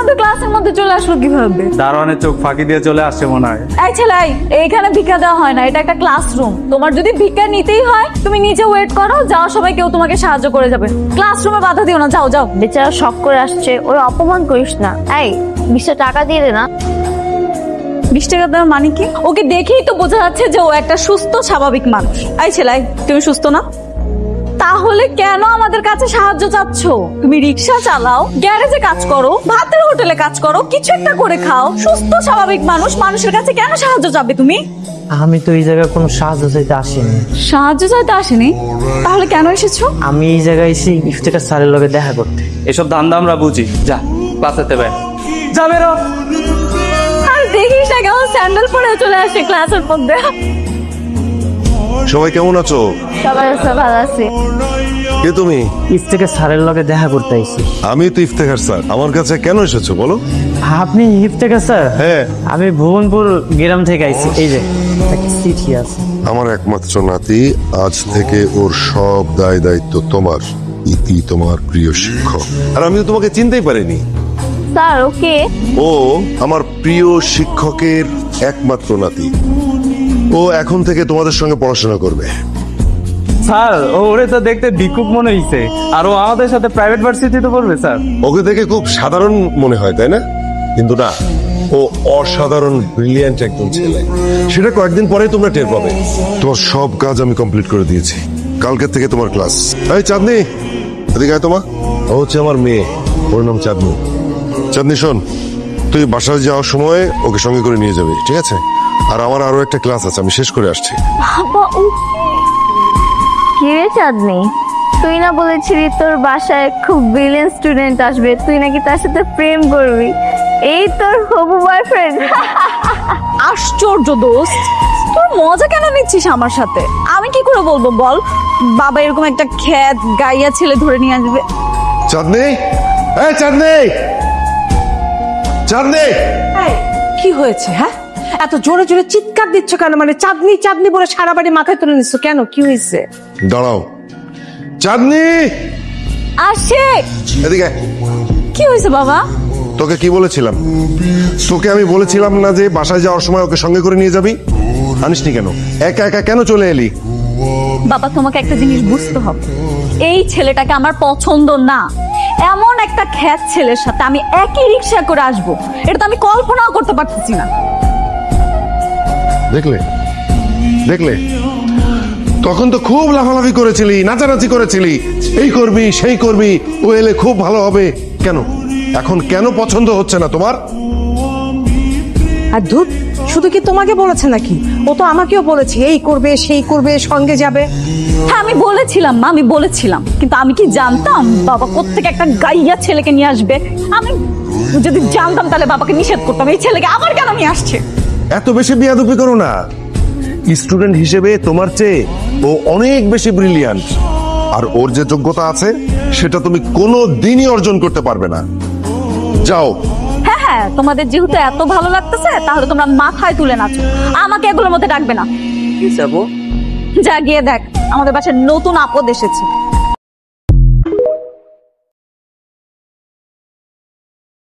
আমাদের ক্লাসের মধ্যে চলে আসলো কিভাবে? দারোয়ানের চোখ ফাঁকি দিয়ে চলে আসছে মনে হয়। এই ছেলে, এইখানে ভিক্ষা দেওয়া হয় না, এটা একটা ক্লাসরুম। তোমার যদি ভিক্ষা নিতেই হয় তুমি নিচে ওয়েট করো, যাওয়ার সময় কেউ তোমাকে সাহায্য করে যাবে। ক্লাসরুমে বাধা দিও না, যাও যাও। বেচারা শখ করে আসছে, ওর অপমান করিস না। এই 20 টাকা দিয়ে দে না। 20 টাকা দেওয়ার মানে কি? ওকে দেখেই তো বোঝা যাচ্ছে যে ও একটা সুস্থ স্বাভাবিক মানুষ। এই ছেলে, তুমি সুস্থ না? তাহলে কেন আমাদের কাছে সাহায্য চাচ্ছ? তুমি রিক্সা চালাও, গ্যারেজে কাজ করো, ভাতের হোটেলে কাজ করো, কিছু একটা করে খাও। সুস্থ স্বাভাবিক মানুষ, মানুষের কাছে কেন সাহায্য চাবে তুমি? আমি তো এই জায়গায় কোনো সাহায্য চাইতে আসিনি। সাহায্য চাইতে আসেনি? তাহলে কেন এসেছো? আমি এই জায়গায় এসে ইফতেখার স্যারের লগে দেখা করতে। এসব ধান্দা আমরা বুঝি। যা ক্লাসেতে বে, যা বেরো। আর দেখিস না কেমন স্যান্ডেল পরে চলে আসে ক্লাসের মধ্যে। সবাই কেমন আছো? সবাই ভালো আছে। কে তুমি? ইফতেখার স্যারের লগে দেখা করতে আইছি। আমি তো ইফতেখার স্যার। আমার কাছে কেন এসেছো বলো? আপনি ইফতেখার স্যার? হ্যাঁ। আমি ভুবনপুর গ্রাম থেকে আইছি। এই যে একটা চিঠি আছে। আমার একমাত্র নাতি, আজ থেকে ওর সব দায় দায়িত্ব তোমার। ইতি তোমার প্রিয় শিক্ষক। আর আমি তো তোমাকে চিনতেই পারিনি। Sir okay? ও আমার প্রিয় শিক্ষকের একমাত্র নাতি। ও এখন থেকে তোমাদের সঙ্গে পড়াশোনা করবে। স্যার ওরে তো দেখতে ভিক্ষুক মনে হইছে, আর ও আমাদের সাথে প্রাইভেট ভার্সিটিতে পড়বে স্যার। ওকে দেখে খুব সাধারণ মনে হয়, তাই না? কিন্তু না, ও অসাধারণ ব্রিলিয়ান্ট একজন ছেলে। সেটা কয়েকদিন পরে তোমরা টের পাবে। তোমার সব কাজ আমি কমপ্লিট করে দিয়েছি। কালকের থেকে তোমার ক্লাস। এই চাঁদনি, এদিকে আয়। তোমা ও হচ্ছে আমার মেয়ে, ওর নাম চাঁদনি। চাঁদনি শোন, তুই বাসায় যাওয়ার সময় ওকে সঙ্গে করে নিয়ে যাবি, ঠিক আছে? আর আমার আরো একটা ক্লাস আছে, আমি শেষ করে আসছি। বাবা ও কি রে চাঁদনি, তুই না বলেছিলি তোর বাসায় খুব ব্রিলিয়েন্ট স্টুডেন্ট আসবে, তুই নাকি তার সাথে প্রেম করবি? এই তোর হবু বয়ফ্রেন্ড? আশ্চর্য দোস্ত, তোর মজা কেন নিচ্ছিস আমার সাথে? আমি কি করে বলবো বল? বাবা এরকম একটা খ্যাত গাইয়া ছেলে ধরে নিয়ে আসবে। চাঁদনি, এই চাঁদনি, চাঁদনি। কি হয়েছে? হ্যাঁ, এত জোরে জোরে চিৎকার দিচ্ছ কেন? মানে চাঁদনি চাঁদনি বলে সারা বাড়ি মাথায় তুলে নিচ্ছ কেন? কি হয়েছে? দাঁড়াও চাঁদনি, আসে। এদিকে। কি হয়েছে বাবা? তোকে কি বলেছিলাম? তোকে আমি বলেছিলাম না যে বাসায় যাওয়ার সময় ওকে সঙ্গে করে নিয়ে যাবি? আনিসনি কেন? একা একা কেন চলে এলি? বাবা তোমাকে একটা জিনিস বুঝতে হবে, এই ছেলেটাকে আমার পছন্দ না। এমন একটা খ্যাত ছেলের সাথে আমি একই রিক্সা করে আসবো, এটা তো আমি কল্পনাও করতে পারতেছি না। দেখলে দেখলে, তখন তো খুব লাফালাফি করেছিলি, নাচানাচি করেছিলি, এই করবি সেই করবি, ও এলে খুব ভালো হবে। কেন এখন কেন পছন্দ হচ্ছে না তোমার? আর ধুত, শুধু কি তোমাকে বলেছে নাকি? ও তো আমাকেও বলেছে এই করবে সেই করবে, সঙ্গে যাবে। হ্যাঁ আমি বলেছিলাম মা, আমি বলেছিলাম, কিন্তু আমি কি জানতাম বাবা কোত্থেকে একটা গাইয়া ছেলেকে নিয়ে আসবে? আমি যদি জানতাম তাহলে বাবাকে নিষেধ করতাম। এই ছেলেকে আবার কেন নিয়ে আসছে? এত বেশি বিয়াদবি করো না। স্টুডেন্ট হিসেবে তোমার চেয়ে ও অনেক বেশি ব্রিলিয়ান্ট, আর ওর যে যোগ্যতা আছে সেটা তুমি কোনো দিনই অর্জন করতে পারবে না। যাও। হ্যাঁ হ্যাঁ, তোমাদের যেহেতু এত ভালো লাগতেছে তাহলে তোমরা মাথায় তুলে নাচো, আমাকে এগুলোর মধ্যে ডাকবে না। কি যাবো? যা গিয়ে দেখ, আমাদের বাসায় নতুন আপদ এসেছে।